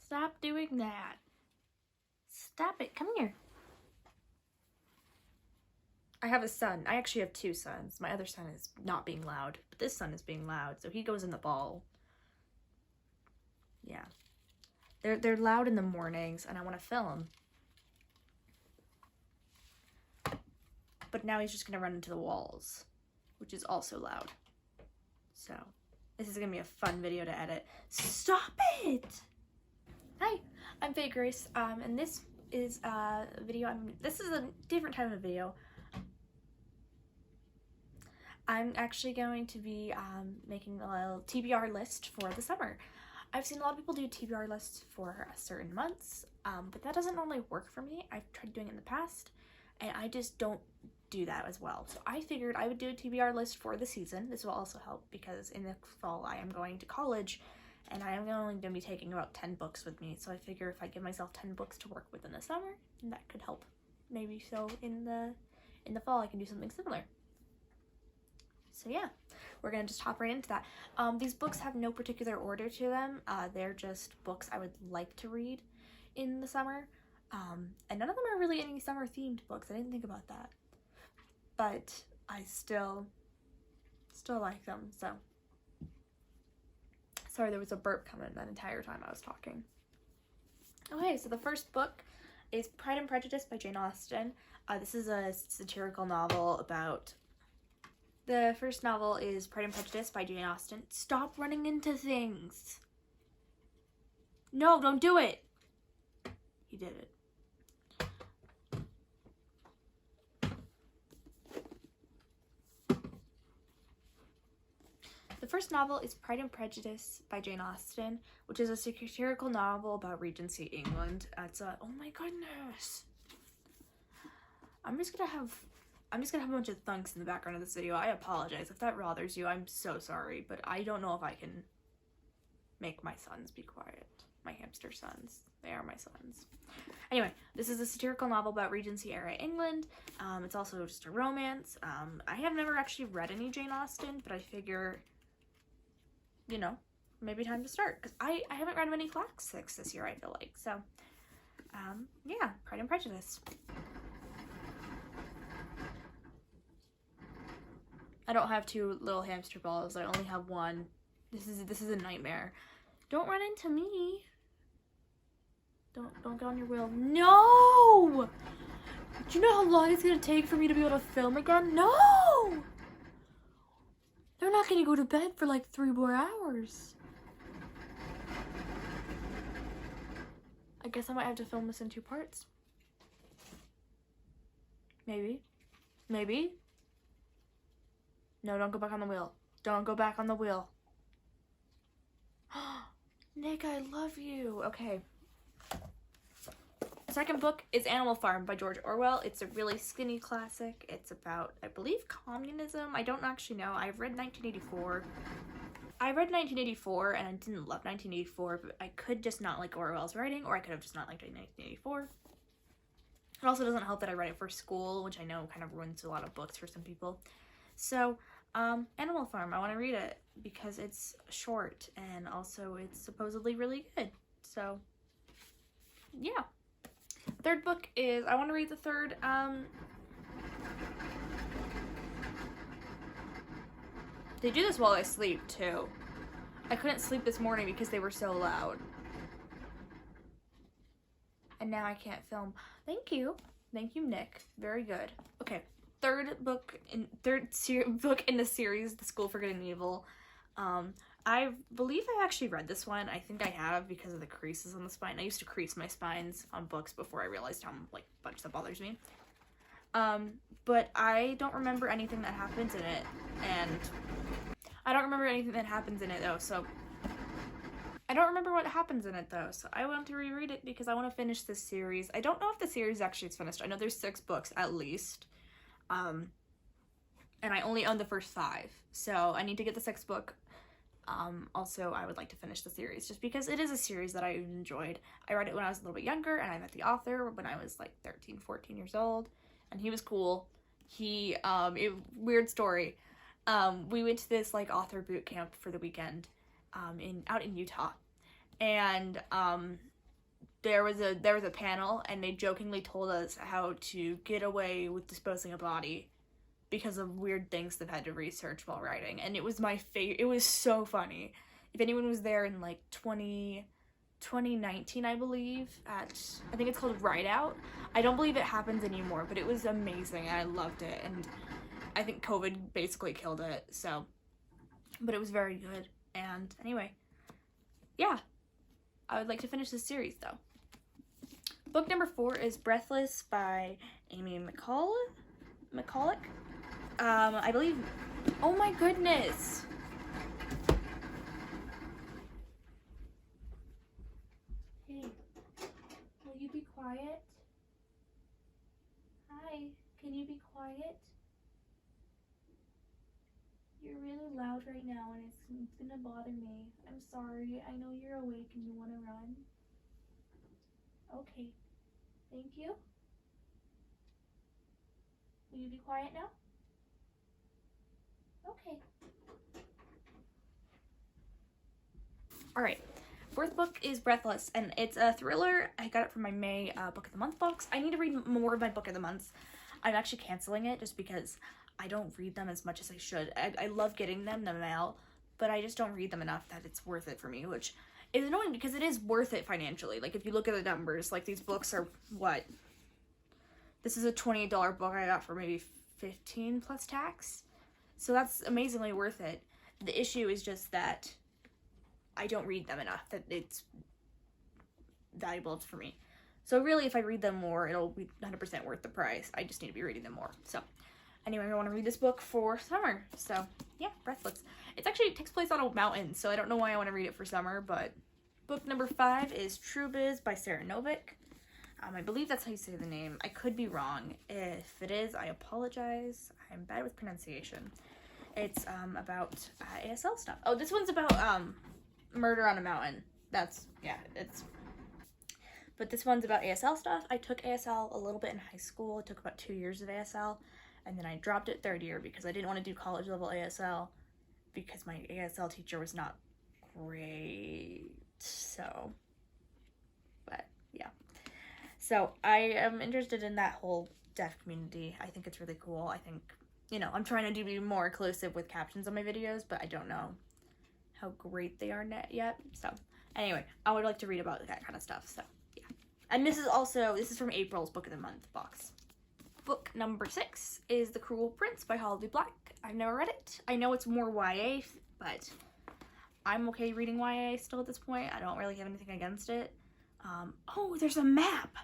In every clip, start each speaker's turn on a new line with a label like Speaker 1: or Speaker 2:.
Speaker 1: Stop doing that. Stop it. Come here. I have a son. I actually have two sons. My other son is not being loud, but this son is being loud, so he goes in the ball. Yeah. They're loud in the mornings, and I want to film. But now he's just going to run into the walls, which is also loud. So, this is going to be a fun video to edit. Stop it! Hi, I'm Faye Grace, and this is a video. This is a different type of video. I'm actually going to be making a little TBR list for the summer. I've seen a lot of people do TBR lists for certain months, but that doesn't normally work for me. I've tried doing it in the past, and I just don't do that as well. So I figured I would do a TBR list for the season. This will also help because in the fall I am going to college, and I am only going to be taking about 10 books with me. So I figure if I give myself 10 books to work with in the summer, then that could help. Maybe so in the fall I can do something similar. So yeah, we're gonna just hop right into that. These books have no particular order to them. They're just books I would like to read in the summer. And none of them are really any summer themed books. I didn't think about that. But I still like them, so. Sorry, there was a burp coming that entire time I was talking. Okay, so the first book is Pride and Prejudice by Jane Austen. This is a satirical novel about... The first novel is Pride and Prejudice by Jane Austen. Stop running into things. No, don't do it. He did it. The first novel is Pride and Prejudice by Jane Austen, which is a satirical novel about Regency England. It's a, oh my goodness. I'm just gonna have a bunch of thunks in the background of this video. I apologize if that bothers you. I'm so sorry, but I don't know if I can make my sons be quiet. My hamster sons. They are my sons. Anyway, this is a satirical novel about Regency era England. It's also just a romance. I have never actually read any Jane Austen, but I figure, you know, maybe time to start. Because I haven't read many classics this year, I feel like. So, yeah, Pride and Prejudice. I don't have two little hamster balls. I only have one. This is a nightmare. Don't run into me. Don't get on your wheel. No! Do you know how long it's gonna take for me to be able to film again? No! They're not gonna go to bed for like 3 more hours. I guess I might have to film this in 2 parts. Maybe. Maybe. No, don't go back on the wheel. Don't go back on the wheel. Nick, I love you. Okay. The second book is Animal Farm by George Orwell. It's a really skinny classic. It's about, I believe, communism. I don't actually know. I've read 1984. I read 1984 and I didn't love 1984, but I could just not like Orwell's writing, or I could have just not liked 1984. It also doesn't help that I read it for school, which I know kind of ruins a lot of books for some people. So, Animal Farm, I want to read it because it's short and also it's supposedly really good. So, yeah. Third book is, I want to read the third, they do this while I sleep too. I couldn't sleep this morning because they were so loud. And now I can't film. Thank you. Thank you, Nick. Very good. Okay. Third book in the series, The School for Good and Evil. I believe I actually read this one. I think I have because of the creases on the spine. I used to crease my spines on books before I realized how much that bothers me. But I don't remember anything that happens in it, and I don't remember anything that happens in it though. So I don't remember what happens in it though. So I want to reread it because I want to finish this series. I don't know if the series actually is finished. I know there's 6 books at least. And I only own the first 5, so I need to get the 6th book. Also, I would like to finish the series just because it is a series that I enjoyed. I read it when I was a little bit younger, and I met the author when I was like 13, 14 years old, and he was cool. Weird story. We went to this like author boot camp for the weekend, out in Utah, and there was a panel, and they jokingly told us how to get away with disposing a body because of weird things they've had to research while writing. And it was my favorite. It was so funny. If anyone was there in like 2019, I believe, I think it's called Ride Out. I don't believe it happens anymore, but it was amazing. I loved it, and I think COVID basically killed it, so, but it was very good. And anyway, yeah, I would like to finish this series, though. Book number 4 is Breathless by Amy McCulloch. I believe, oh my goodness. Hey, will you be quiet? Hi, can you be quiet? You're really loud right now, and it's gonna bother me. I'm sorry. I know you're awake and you want to run. Okay. Thank you. Will you be quiet now? Okay. Alright. 4th book is Breathless, and it's a thriller. I got it from my May Book of the Month box. I need to read more of my Book of the Months. I'm actually canceling it just because I don't read them as much as I should. I love getting them in the mail, but I just don't read them enough that it's worth it for me, which is annoying because it is worth it financially. Like, if you look at the numbers, like, these books are, what? This is a $28 book I got for maybe $15 plus tax. So that's amazingly worth it. The issue is just that I don't read them enough, that it's valuable for me. So really, if I read them more, it'll be 100% worth the price. I just need to be reading them more. So anyway, I want to read this book for summer. So yeah, Breathless. It takes place on a mountain, so I don't know why I want to read it for summer, but book number 5 is True Biz by Sarah Novick. I believe that's how you say the name. I could be wrong. If it is, I apologize. I'm bad with pronunciation. It's about ASL stuff. Oh, this one's about murder on a mountain. But this one's about ASL stuff. I took ASL a little bit in high school. I took about 2 years of ASL, and then I dropped it 3rd year because I didn't want to do college level ASL because my ASL teacher was not great. So, but yeah. So I am interested in that whole deaf community. I think it's really cool. I think, I'm trying to be more inclusive with captions on my videos, but I don't know how great they are yet. So anyway, I would like to read about that kind of stuff. So yeah. And this is from April's Book of the Month box. Book number 6 is The Cruel Prince by Holly Black. I've never read it. I know it's more YA, but I'm okay reading YA still at this point. I don't really have anything against it. Oh, there's a map.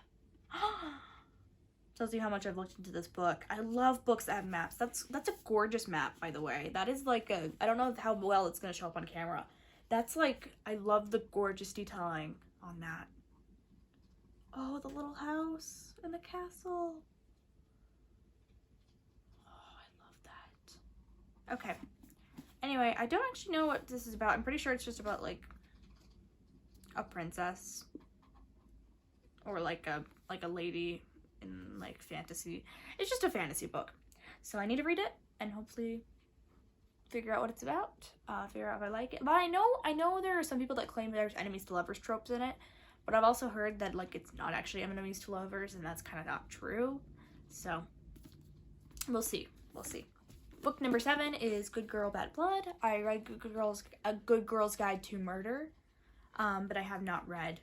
Speaker 1: Tells you how much I've looked into this book. I love books that have maps. That's a gorgeous map, by the way. That is like I don't know how well it's going to show up on camera. That's like, I love the gorgeous detailing on that. Oh, the little house and the castle. Oh, I love that. Okay. Anyway, I don't actually know what this is about. I'm pretty sure it's just about, like, a princess. Or like a lady in, like, fantasy. It's just a fantasy book. So I need to read it and hopefully figure out what it's about. Figure out if I like it. But I know there are some people that claim there's enemies to lovers tropes in it. But I've also heard that, like, it's not actually enemies to lovers, and that's kind of not true. So we'll see. We'll see. Book number 7 is Good Girl, Bad Blood. I read A Good Girl's Guide to Murder, but I have not read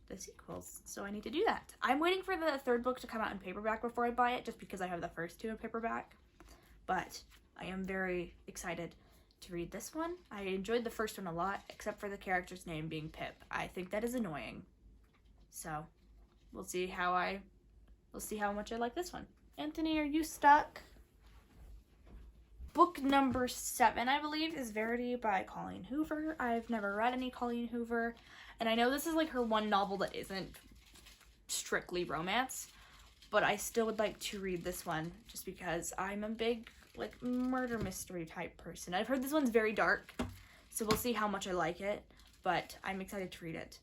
Speaker 1: the sequels, so I need to do that. I'm waiting for the 3rd book to come out in paperback before I buy it, just because I have the first 2 in paperback. But I am very excited to read this one. I enjoyed the first one a lot, except for the character's name being Pip. I think that is annoying. So we'll see how much I like this one. Anthony, are you stuck? Book number 7, I believe, is Verity by Colleen Hoover. I've never read any Colleen Hoover, and I know this is like her one novel that isn't strictly romance, but I still would like to read this one just because I'm a big, like, murder mystery type person. I've heard this one's very dark, so we'll see how much I like it, but I'm excited to read it.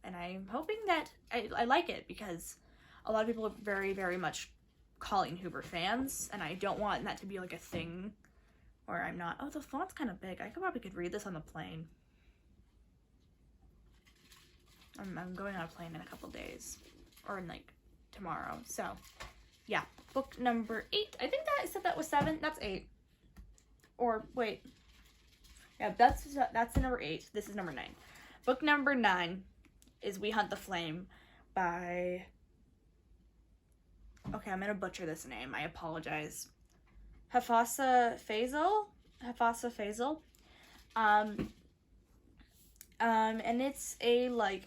Speaker 1: And I'm hoping that I like it because a lot of people are very, very much Colleen Hoover fans, and I don't want that to be like a thing where I'm not. Oh, the font's kind of big. I probably could read this on the plane. I'm going on a plane in a couple days, or in like tomorrow. So yeah, book number 8. I think that I said that was 7. That's 8. Or wait, yeah, that's the number 8. This is number 9. Book number 9 is We Hunt the Flame by, okay, I'm gonna butcher this name, I apologize, Hafasa Faisal. And it's a, like,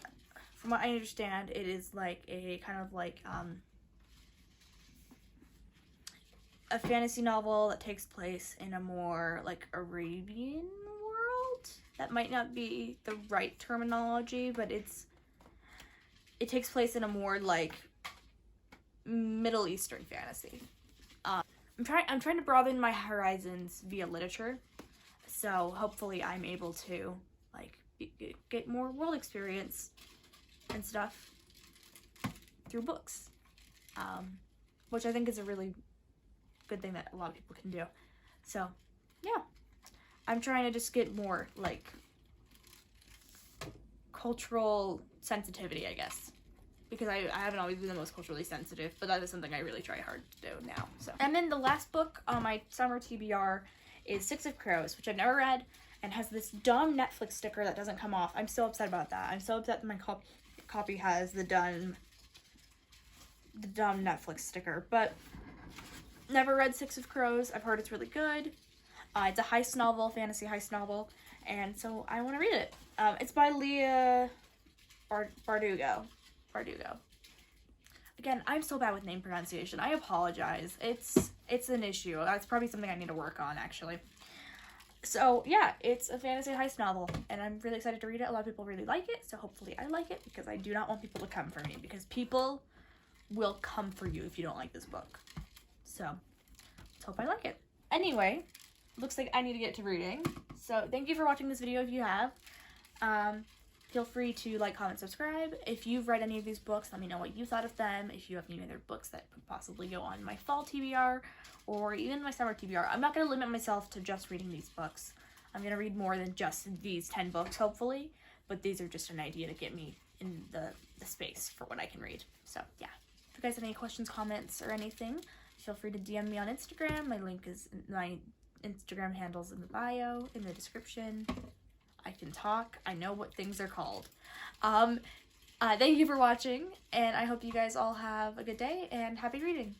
Speaker 1: from what I understand, it is like a kind of like a fantasy novel that takes place in a more like Arabian world. That might not be the right terminology, but it takes place in a more like Middle Eastern fantasy. I'm trying to broaden my horizons via literature, so hopefully I'm able to like get more world experience and stuff through books, which I think is a really good thing that a lot of people can do. So yeah, I'm trying to just get more like cultural sensitivity, I guess, because I haven't always been the most culturally sensitive, but that is something I really try hard to do now. So, and then the last book on my summer TBR is 6 of Crows, which I've never read, and has this dumb Netflix sticker that doesn't come off. I'm so upset about that. I'm so upset that my copy has the dumb Netflix sticker, but never read 6 of Crows. I've heard it's really good. It's a heist novel, fantasy heist novel, and so I want to read it. It's by Leah Bardugo. Again, I'm so bad with name pronunciation. I apologize. It's an issue. That's probably something I need to work on, actually. So yeah, it's a fantasy heist novel, and I'm really excited to read it. A lot of people really like it, so hopefully I like it, because I do not want people to come for me, because people will come for you if you don't like this book. So let's hope I like it. Anyway, looks like I need to get to reading. So thank you for watching this video if you have. Feel free to like, comment, subscribe. If you've read any of these books, let me know what you thought of them. If you have any other books that could possibly go on my fall TBR or even my summer TBR. I'm not going to limit myself to just reading these books. I'm going to read more than just these 10 books, hopefully. But these are just an idea to get me in the space for what I can read. So, yeah. If you guys have any questions, comments, or anything, feel free to DM me on Instagram. My Instagram handle's in the bio, in the description. I can talk. I know what things are called. Thank you for watching, and I hope you guys all have a good day, and happy reading.